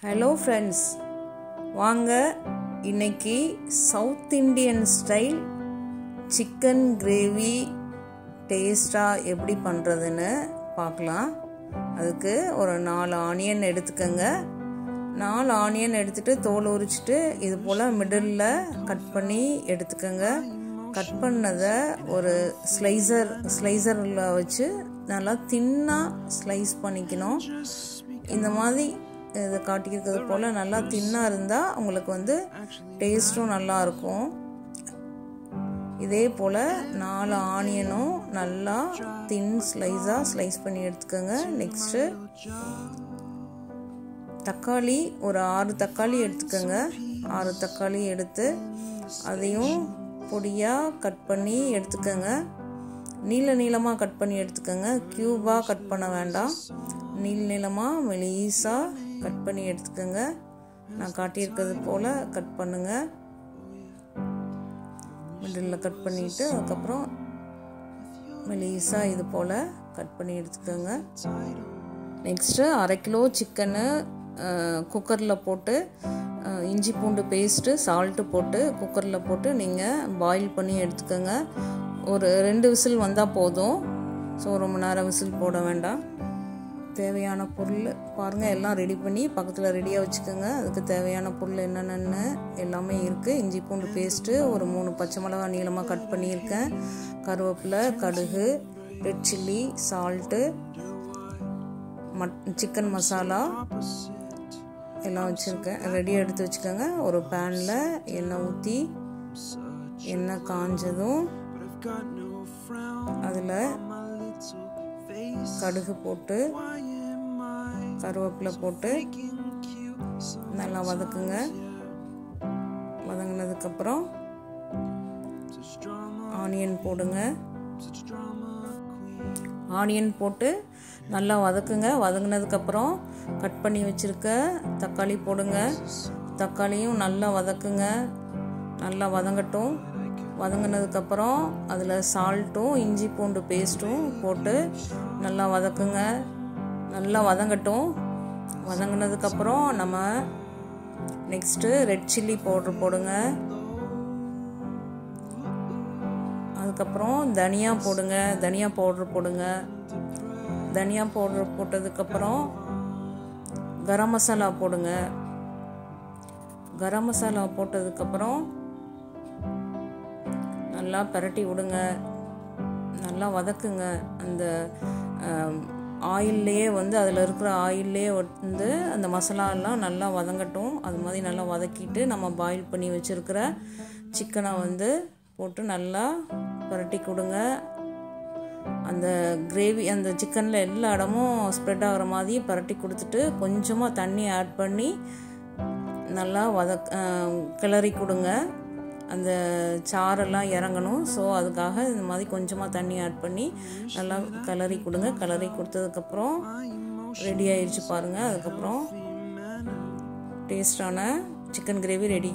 Hello friends, வாங்க இன்னைக்கு south Indian style chicken gravy டேஸ்ட்டாக எப்படி பண்ணுறதுன்னு பார்க்கலாம். அதுக்கு ஒரு 4 ஆனியன் எடுத்துக்கோங்க. 4 ஆனியன் எடுத்துகிட்டு தோல் உரிச்சிட்டு இது போல் மிடில் கட் பண்ணி எடுத்துக்கோங்க. கட் பண்ணதை ஒரு ஸ்லைசரில் வச்சு நல்லா தின்னாக ஸ்லைஸ் பண்ணிக்கணும். இந்த மாதிரி இதை காட்டிக்கிறது போல் நல்லா தின்னாக இருந்தால் உங்களுக்கு டேஸ்ட்டும் நல்லாயிருக்கும். இதே போல் 4 ஆனியனும் நல்லா தின் ஸ்லைஸாக ஸ்லைஸ் பண்ணி எடுத்துக்கோங்க. நெக்ஸ்ட்டு தக்காளி ஒரு 6 தக்காளி எடுத்துக்கோங்க. 6 தக்காளி எடுத்து அதையும் பொடியாக கட் பண்ணி எடுத்துக்கோங்க. நீளமாக கட் பண்ணி எடுத்துக்கோங்க. க்யூபாக கட் பண்ண வேண்டாம். நீளமாக மெலிசாக கட் பண்ணி எடுத்துக்கோங்க. நான் காட்டியிருக்கிறது போல் கட் பண்ணுங்கள். மிடில் கட் பண்ணிவிட்டு அதுக்கப்புறம் மெலிசாக இது போல் கட் பண்ணி எடுத்துக்கோங்க. நெக்ஸ்ட்டு 1/2 கிலோ சிக்கனு குக்கரில் போட்டு இஞ்சி பூண்டு பேஸ்ட்டு சால்ட்டு போட்டு குக்கரில் போட்டு நீங்கள் பாயில் பண்ணி எடுத்துக்கோங்க. ஒரு 2 விசில் வந்தால் போதும். ஸோ ரொம்ப நேரம் விசில் போட வேண்டாம். தேவையான பொருள் பாருங்கள், எல்லாம் ரெடி பண்ணி பக்கத்தில் ரெடியாக வச்சுக்கோங்க. அதுக்கு தேவையான பொருள் என்னென்னு எல்லாமே இருக்குது. இஞ்சி பூண்டு பேஸ்ட்டு, ஒரு 3 பச்சை மிளகாய் நீளமாக கட் பண்ணியிருக்கேன், கருவேப்பிலை, கடுகு, red chilli, salt, chicken masala எல்லாம் வச்சுருக்கேன். ரெடியாக எடுத்து வச்சுக்கோங்க. ஒரு பேனில் எண்ணெய் ஊற்றி எண்ணெய் காஞ்சதும் அதில் கடுகு போட்டு கருவேப்பிலை போட்டு நல்லா வதக்குங்க. வதங்கினதுக்கப்புறம் ஆனியன் போடுங்க. ஆனியன் போட்டு நல்லா வதக்குங்க. வதங்கினதுக்கப்புறம் கட் பண்ணி வச்சுருக்க தக்காளி போடுங்க. தக்காளியும் நல்லா வதக்குங்க. நல்லா வதங்கட்டும். வதங்கினதுக்கப்புறம் அதில் சால்ட்டும் இஞ்சி பூண்டு பேஸ்ட்டும் போட்டு நல்லா வதக்குங்க. நல்லா வதங்கட்டும். வதங்கினதுக்கப்புறம் நம்ம நெக்ஸ்ட்டு ரெட் சில்லி பவுட்ரு போடுங்க. அதுக்கப்புறம் தனியா போடுங்க. தனியா பவுட்ரு போடுங்க. தனியா பவுட்ரு போட்டதுக்கப்புறம் கரம் மசாலா போடுங்க. கரம் மசாலா போட்டதுக்கப்புறம் நல்லா பரட்டி விடுங்க. நல்லா வதக்குங்க. அந்த ஆயில்லையே அதில் இருக்கிற ஆயில்லையே அந்த மசாலாலாம் நல்லா வதங்கட்டும். அது மாதிரி நல்லா வதக்கிட்டு நம்ம பாயில் பண்ணி வச்சுருக்கிற சிக்கனை போட்டு நல்லா பரட்டி கொடுங்க. அந்த கிரேவி அந்த சிக்கனில் எல்லா இடமும் ஸ்ப்ரெட் ஆகிற மாதிரி பரட்டி கொடுத்துட்டு கொஞ்சமாக தண்ணி ஆட் பண்ணி நல்லா கிளறி கொடுங்க. அந்த சாரெல்லாம் இறங்கணும். ஸோ அதுக்காக இந்த மாதிரி கொஞ்சமாக தண்ணி ஆட் பண்ணி நல்லா கிளறி கொடுங்க. கிளறி கொடுத்ததுக்கப்புறம் ரெடி ஆயிடுச்சு பாருங்கள். அதுக்கப்புறம் டேஸ்டான சிக்கன் கிரேவி ரெடி.